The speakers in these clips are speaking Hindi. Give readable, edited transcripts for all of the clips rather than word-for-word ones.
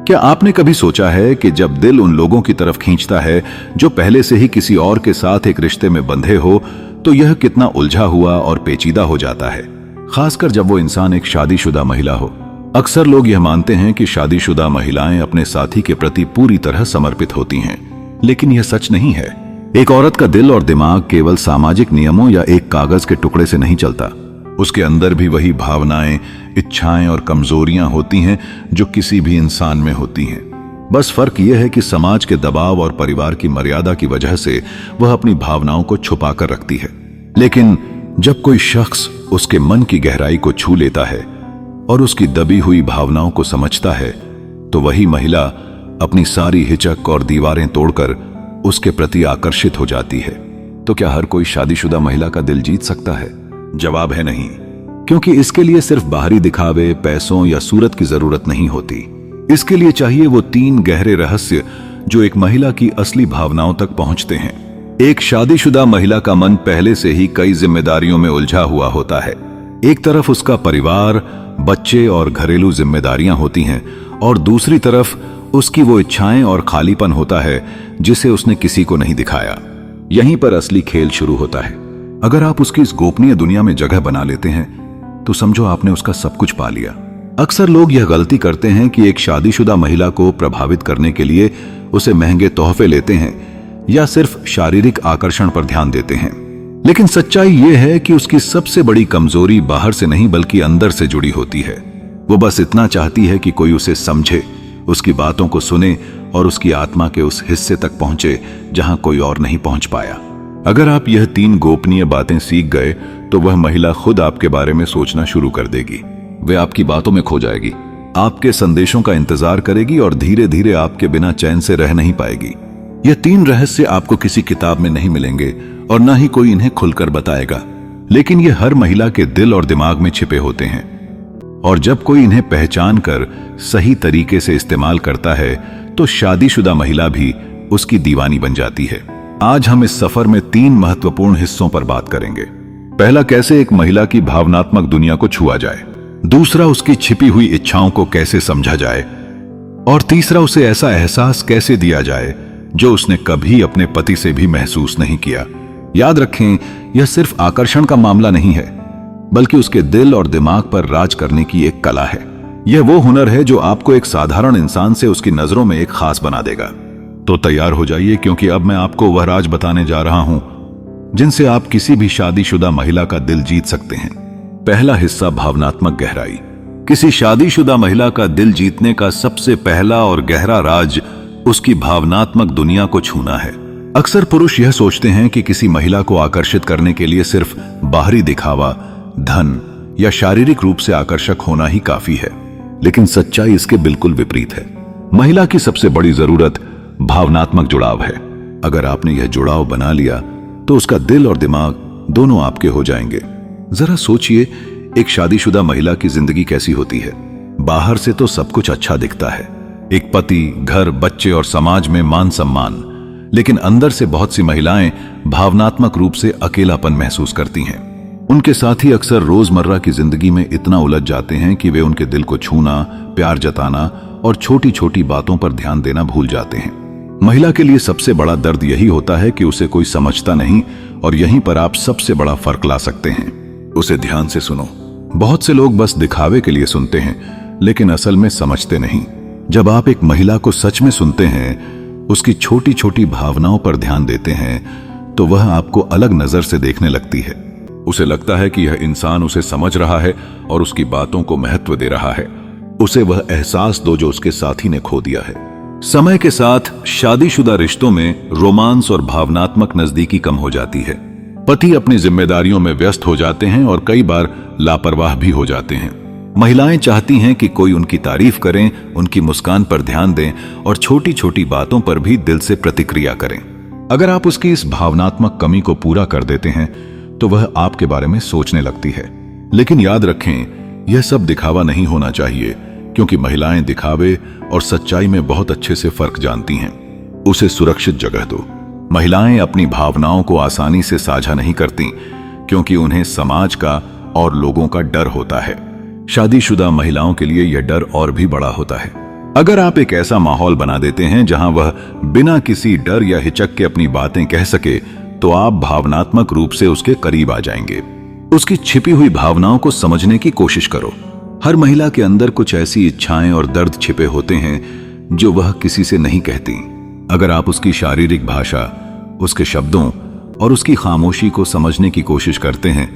क्या आपने कभी सोचा है कि जब दिल उन लोगों की तरफ खींचता है जो पहले से ही किसी और के साथ एक रिश्ते में बंधे हो, तो यह कितना उलझा हुआ और पेचीदा हो जाता है, खासकर जब वो इंसान एक शादीशुदा महिला हो। अक्सर लोग यह मानते हैं कि शादीशुदा महिलाएं अपने साथी के प्रति पूरी तरह समर्पित होती हैं, लेकिन यह सच नहीं है। एक औरत का दिल और दिमाग केवल सामाजिक नियमों या एक कागज के टुकड़े से नहीं चलता। उसके अंदर भी वही भावनाएं, इच्छाएं और कमजोरियां होती हैं जो किसी भी इंसान में होती हैं। बस फर्क यह है कि समाज के दबाव और परिवार की मर्यादा की वजह से वह अपनी भावनाओं को छुपा कर रखती है। लेकिन जब कोई शख्स उसके मन की गहराई को छू लेता है और उसकी दबी हुई भावनाओं को समझता है, तो वही महिला अपनी सारी हिचक और दीवारें तोड़कर उसके प्रति आकर्षित हो जाती है। तो क्या हर कोई शादीशुदा महिला का दिल जीत सकता है? जवाब है नहीं, क्योंकि इसके लिए सिर्फ बाहरी दिखावे, पैसों या सूरत की जरूरत नहीं होती। इसके लिए चाहिए वो 3 गहरे रहस्य जो एक महिला की असली भावनाओं तक पहुंचते हैं। एक शादीशुदा महिला का मन पहले से ही कई जिम्मेदारियों में उलझा हुआ होता है। एक तरफ उसका परिवार, बच्चे और घरेलू जिम्मेदारियां होती हैं, और दूसरी तरफ उसकी वो इच्छाएं और खालीपन होता है जिसे उसने किसी को नहीं दिखाया। यहीं पर असली खेल शुरू होता है। अगर आप उसकी इस गोपनीय दुनिया में जगह बना लेते हैं, तो समझो आपने उसका सब कुछ पा लिया। अक्सर लोग यह गलती करते हैं कि एक शादीशुदा महिला को प्रभावित करने के लिए उसे महंगे तोहफे लेते हैं या सिर्फ शारीरिक आकर्षण पर ध्यान देते हैं। लेकिन सच्चाई यह है कि उसकी सबसे बड़ी कमजोरी बाहर से नहीं बल्कि अंदर से जुड़ी होती है। वो बस इतना चाहती है कि कोई उसे समझे, उसकी बातों को सुने और उसकी आत्मा के उस हिस्से तक पहुंचे जहां कोई और नहीं पहुंच पाया। अगर आप यह 3 गोपनीय बातें सीख गए, तो वह महिला खुद आपके बारे में सोचना शुरू कर देगी। वे आपकी बातों में खो जाएगी, आपके संदेशों का इंतजार करेगी और धीरे धीरे आपके बिना चैन से रह नहीं पाएगी। यह 3 रहस्य आपको किसी किताब में नहीं मिलेंगे और न ही कोई इन्हें खुलकर बताएगा, लेकिन ये हर महिला के दिल और दिमाग में छिपे होते हैं। और जब कोई इन्हें पहचान कर सही तरीके से इस्तेमाल करता है, तो शादीशुदा महिला भी उसकी दीवानी बन जाती है। आज हम इस सफर में 3 महत्वपूर्ण हिस्सों पर बात करेंगे। पहला, कैसे एक महिला की भावनात्मक दुनिया को छुआ जाए। दूसरा, उसकी छिपी हुई इच्छाओं को कैसे समझा जाए। और तीसरा, उसे ऐसा एहसास कैसे दिया जाए जो उसने कभी अपने पति से भी महसूस नहीं किया। याद रखें, यह सिर्फ आकर्षण का मामला नहीं है, बल्कि उसके दिल और दिमाग पर राज करने की एक कला है। यह वो हुनर है जो आपको एक साधारण इंसान से उसकी नजरों में एक खास बना देगा। तो तैयार हो जाइए, क्योंकि अब मैं आपको वह राज बताने जा रहा हूं जिनसे आप किसी भी शादीशुदा महिला का दिल जीत सकते हैं। पहला हिस्सा, भावनात्मक गहराई। किसी शादीशुदा महिला का दिल जीतने का सबसे पहला और गहरा राज उसकी भावनात्मक दुनिया को छूना है। अक्सर पुरुष यह सोचते हैं कि किसी महिला को आकर्षित करने के लिए सिर्फ बाहरी दिखावा, धन या शारीरिक रूप से आकर्षक होना ही काफी है, लेकिन सच्चाई इसके बिल्कुल विपरीत है। महिला की सबसे बड़ी जरूरत भावनात्मक जुड़ाव है। अगर आपने यह जुड़ाव बना लिया, तो उसका दिल और दिमाग दोनों आपके हो जाएंगे। जरा सोचिए, एक शादीशुदा महिला की जिंदगी कैसी होती है। बाहर से तो सब कुछ अच्छा दिखता है, एक पति, घर, बच्चे और समाज में मान सम्मान, लेकिन अंदर से बहुत सी महिलाएं भावनात्मक रूप से अकेलापन महसूस करती हैं। उनके साथी अक्सर रोजमर्रा की जिंदगी में इतना उलझ जाते हैं कि वे उनके दिल को छूना, प्यार जताना और छोटी छोटी बातों पर ध्यान देना भूल जाते हैं। महिला के लिए सबसे बड़ा दर्द यही होता है कि उसे कोई समझता नहीं, और यहीं पर आप सबसे बड़ा फर्क ला सकते हैं। उसे ध्यान से सुनो। बहुत से लोग बस दिखावे के लिए सुनते हैं, लेकिन असल में समझते नहीं। जब आप एक महिला को सच में सुनते हैं, उसकी छोटी छोटी भावनाओं पर ध्यान देते हैं, तो वह आपको अलग नजर से देखने लगती है। उसे लगता है कि यह इंसान उसे समझ रहा है और उसकी बातों को महत्व दे रहा है। उसे वह एहसास दो जो उसके साथी ने खो दिया है। समय के साथ शादीशुदा रिश्तों में रोमांस और भावनात्मक नजदीकी कम हो जाती है। पति अपनी जिम्मेदारियों में व्यस्त हो जाते हैं और कई बार लापरवाह भी हो जाते हैं। महिलाएं चाहती हैं कि कोई उनकी तारीफ करें, उनकी मुस्कान पर ध्यान दें और छोटी छोटी बातों पर भी दिल से प्रतिक्रिया करें। अगर आप उसकी इस भावनात्मक कमी को पूरा कर देते हैं, तो वह आपके बारे में सोचने लगती है। लेकिन याद रखें, यह सब दिखावा नहीं होना चाहिए, क्योंकि महिलाएं दिखावे और सच्चाई में बहुत अच्छे से फर्क जानती हैं। उसे सुरक्षित जगह दो। महिलाएं अपनी भावनाओं को आसानी से साझा नहीं करती, क्योंकि उन्हें समाज का और लोगों का डर होता है। शादीशुदा महिलाओं के लिए यह डर और भी बड़ा होता है। अगर आप एक ऐसा माहौल बना देते हैं जहां वह बिना किसी डर या हिचक के अपनी बातें कह सके, तो आप भावनात्मक रूप से उसके करीब आ जाएंगे। उसकी छिपी हुई भावनाओं को समझने की कोशिश करो। हर महिला के अंदर कुछ ऐसी इच्छाएं और दर्द छिपे होते हैं जो वह किसी से नहीं कहती। अगर आप उसकी शारीरिक भाषा, उसके शब्दों और उसकी खामोशी को समझने की कोशिश करते हैं,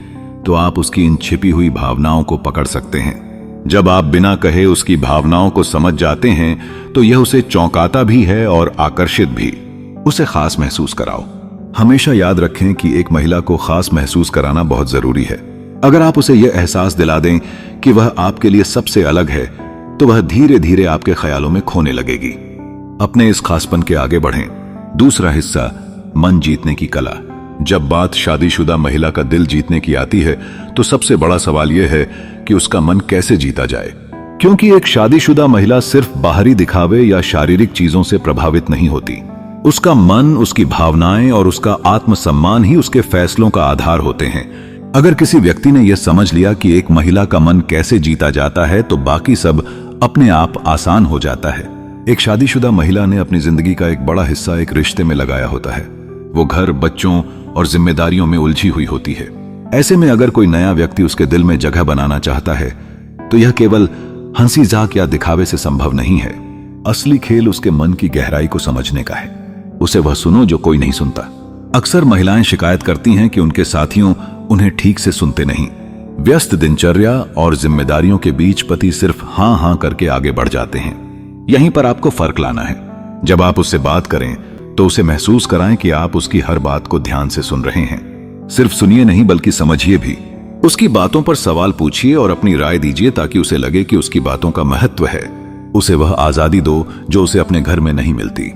तो आप उसकी इन छिपी हुई भावनाओं को पकड़ सकते हैं। जब आप बिना कहे उसकी भावनाओं को समझ जाते हैं, तो यह उसे चौंकाता भी है और आकर्षित भी। उसे खास महसूस कराओ। हमेशा याद रखें कि एक महिला को खास महसूस कराना बहुत जरूरी है। अगर आप उसे यह एहसास दिला दें कि वह आपके लिए सबसे अलग है, तो वह धीरे धीरे आपके ख्यालों में खोने लगेगी। अपने इस खासपन के आगे बढ़ें। दूसरा हिस्सा, मन जीतने की कला। जब बात शादीशुदा महिला का दिल जीतने की आती है, तो सबसे बड़ा सवाल यह है कि उसका मन कैसे जीता जाए। क्योंकि एक शादीशुदा महिला सिर्फ बाहरी दिखावे या शारीरिक चीजों से प्रभावित नहीं होती। उसका मन, उसकी भावनाएं और उसका आत्मसम्मान ही उसके फैसलों का आधार होते हैं। अगर किसी व्यक्ति ने यह समझ लिया कि एक महिला का मन कैसे जीता जाता है, तो बाकी सब अपने आप आसान हो जाता है। एक शादीशुदा महिला ने अपनी जिंदगी का एक बड़ा हिस्सा एक रिश्ते में लगाया होता है। वो घर, बच्चों और जिम्मेदारियों में उलझी हुई होती है। ऐसे में अगर कोई नया व्यक्ति उसके दिल में जगह बनाना चाहता है, तो यह केवल हंसी मजाक या दिखावे से संभव नहीं है। असली खेल उसके मन की गहराई को समझने का है। उसे वह सुनो जो कोई नहीं सुनता। अक्सर महिलाएं शिकायत करती हैं कि उनके साथियों उन्हें ठीक से सुनते नहीं। व्यस्त दिनचर्या और जिम्मेदारियों के बीच पति सिर्फ हां हां करके आगे बढ़ जाते हैं। यहीं पर आपको फर्क लाना है। जब आप उससे बात करें, तो उसे महसूस कराएं कि आप उसकी हर बात को ध्यान से सुन रहे हैं। सिर्फ सुनिए नहीं, बल्कि समझिए भी। उसकी बातों पर सवाल पूछिए और अपनी राय दीजिए, ताकि उसे लगे कि उसकी बातों का महत्व है। उसे वह आजादी दो जो उसे अपने घर में नहीं मिलती।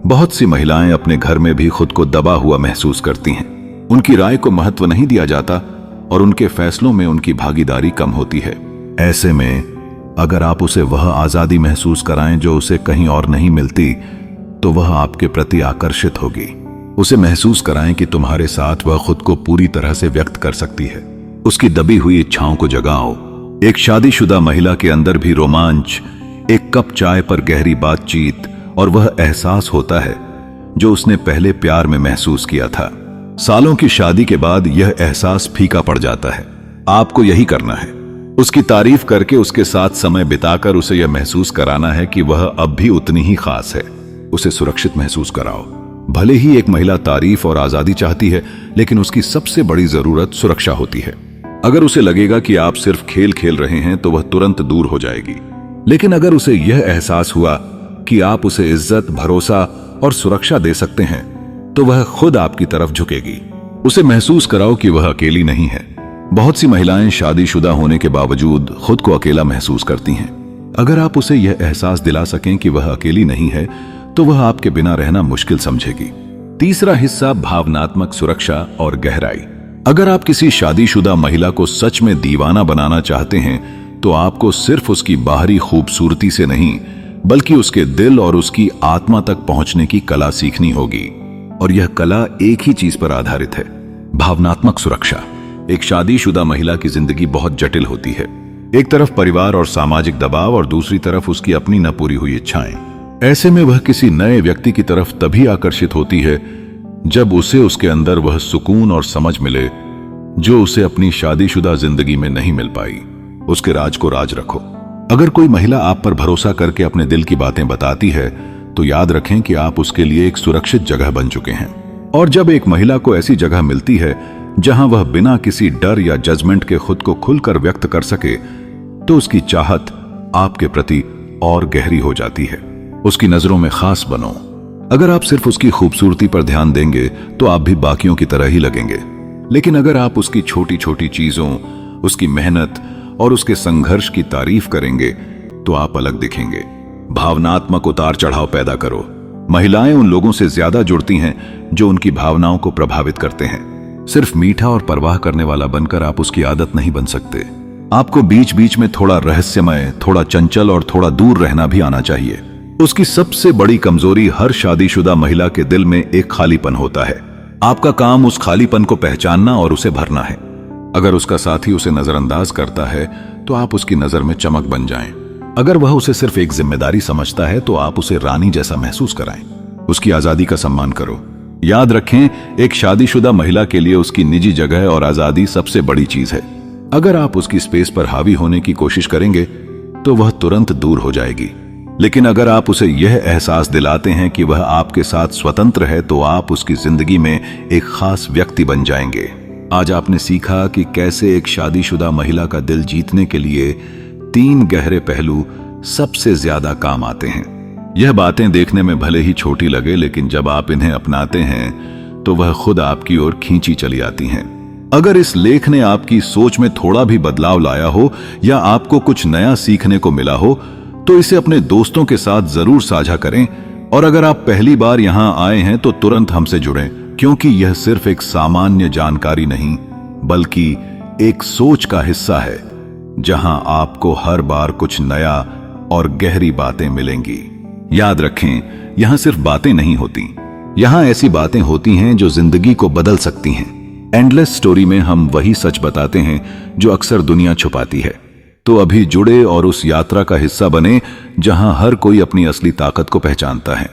बहुत सी महिलाएं अपने घर में भी खुद को दबा हुआ महसूस करती हैं। उनकी राय को महत्व नहीं दिया जाता और उनके फैसलों में उनकी भागीदारी कम होती है। ऐसे में अगर आप उसे वह आजादी महसूस कराएं जो उसे कहीं और नहीं मिलती, तो वह आपके प्रति आकर्षित होगी। उसे महसूस कराएं कि तुम्हारे साथ वह खुद को पूरी तरह से व्यक्त कर सकती है। उसकी दबी हुई इच्छाओं को जगाओ। एक शादीशुदा महिला के अंदर भी रोमांच, एक कप चाय पर गहरी बातचीत और वह एहसास होता है जो उसने पहले प्यार में महसूस किया था। सालों की शादी के बाद यह एहसास फीका पड़ जाता है। आपको यही करना है। उसकी तारीफ करके, उसके साथ समय बिताकर उसे यह महसूस कराना है कि वह अब भी उतनी ही खास है। उसे सुरक्षित महसूस कराओ। भले ही एक महिला तारीफ और आजादी चाहती है, लेकिन उसकी सबसे बड़ी जरूरत सुरक्षा होती है। अगर उसे लगेगा कि आप सिर्फ खेल खेल रहे हैं, तो वह तुरंत दूर हो जाएगी। लेकिन अगर उसे यह एहसास हुआ कि आप उसे इज्जत, भरोसा और सुरक्षा दे सकते हैं, तो वह खुद आपकी तरफ झुकेगी। उसे महसूस कराओ कि वह अकेली नहीं है। बहुत सी महिलाएं शादीशुदा होने के बावजूद खुद को अकेला महसूस करती हैं। अगर आप उसे यह एहसास दिला सकें कि वह अकेली नहीं है, तो वह आपके बिना रहना मुश्किल समझेगी। तीसरा हिस्सा, भावनात्मक सुरक्षा और गहराई। अगर आप किसी शादीशुदा महिला को सच में दीवाना बनाना चाहते हैं, तो आपको सिर्फ उसकी बाहरी खूबसूरती से नहीं, बल्कि उसके दिल और उसकी आत्मा तक पहुंचने की कला सीखनी होगी। और यह कला एक ही चीज पर आधारित है, भावनात्मक सुरक्षा। एक शादीशुदा महिला की जिंदगी बहुत जटिल होती है। एक तरफ परिवार और सामाजिक दबाव और दूसरी तरफ उसकी अपनी न पूरी हुई इच्छाएं। ऐसे में वह किसी नए व्यक्ति की तरफ तभी आकर्षित होती है जब उसे उसके अंदर वह सुकून और समझ मिले जो उसे अपनी शादीशुदा जिंदगी में नहीं मिल पाई। उसके राज को राज रखो। अगर कोई महिला आप पर भरोसा करके अपने दिल की बातें बताती है, तो याद रखें कि आप उसके लिए एक सुरक्षित जगह बन चुके हैं। और जब एक महिला को ऐसी जगह मिलती है जहां वह बिना किसी डर या जजमेंट के खुद को खुलकर व्यक्त कर सके, तो उसकी चाहत आपके प्रति और गहरी हो जाती है। उसकी नजरों में खास बनो। अगर आप सिर्फ उसकी खूबसूरती पर ध्यान देंगे, तो आप भी बाकियों की तरह ही लगेंगे। लेकिन अगर आप उसकी छोटी छोटी चीजों, उसकी मेहनत और उसके संघर्ष की तारीफ करेंगे, तो आप अलग दिखेंगे। भावनात्मक उतार चढ़ाव पैदा करो। महिलाएं उन लोगों से ज्यादा जुड़ती हैं जो उनकी भावनाओं को प्रभावित करते हैं। सिर्फ मीठा और परवाह करने वाला बनकर आप उसकी आदत नहीं बन सकते। आपको बीच बीच में थोड़ा रहस्यमय, थोड़ा चंचल और थोड़ा दूर रहना भी आना चाहिए। उसकी सबसे बड़ी कमजोरी हर शादीशुदा महिला के दिल में एक खालीपन होता है। आपका काम उस खालीपन को पहचानना और उसे भरना है। अगर उसका साथी उसे नजरअंदाज करता है, तो आप उसकी नजर में चमक बन जाएं। अगर वह उसे सिर्फ एक जिम्मेदारी समझता है तो आप उसे रानी जैसा महसूस कराएं। उसकी आजादी का सम्मान करो। याद रखें, एक शादीशुदा महिला के लिए उसकी निजी जगह और आजादी सबसे बड़ी चीज है। अगर आप उसकी स्पेस पर हावी होने की कोशिश करेंगे तो वह तुरंत दूर हो जाएगी। लेकिन अगर आप उसे यह एहसास दिलाते हैं कि वह आपके साथ स्वतंत्र है तो आप उसकी जिंदगी में एक खास व्यक्ति बन जाएंगे। आज आपने सीखा कि कैसे एक शादीशुदा महिला का दिल जीतने के लिए 3 गहरे पहलू सबसे ज्यादा काम आते हैं। यह बातें देखने में भले ही छोटी लगे, लेकिन जब आप इन्हें अपनाते हैं तो वह खुद आपकी ओर खींची चली आती हैं। अगर इस लेख ने आपकी सोच में थोड़ा भी बदलाव लाया हो या आपको कुछ नया सीखने को मिला हो तो इसे अपने दोस्तों के साथ जरूर साझा करें। और अगर आप पहली बार यहां आए हैं तो तुरंत हमसे जुड़ें, क्योंकि यह सिर्फ एक सामान्य जानकारी नहीं बल्कि एक सोच का हिस्सा है जहां आपको हर बार कुछ नया और गहरी बातें मिलेंगी। याद रखें, यहां सिर्फ बातें नहीं होती, यहां ऐसी बातें होती हैं जो जिंदगी को बदल सकती हैं। एंडलेस स्टोरी में हम वही सच बताते हैं जो अक्सर दुनिया छुपाती है। तो अभी जुड़े और उस यात्रा का हिस्सा बने जहां हर कोई अपनी असली ताकत को पहचानता है।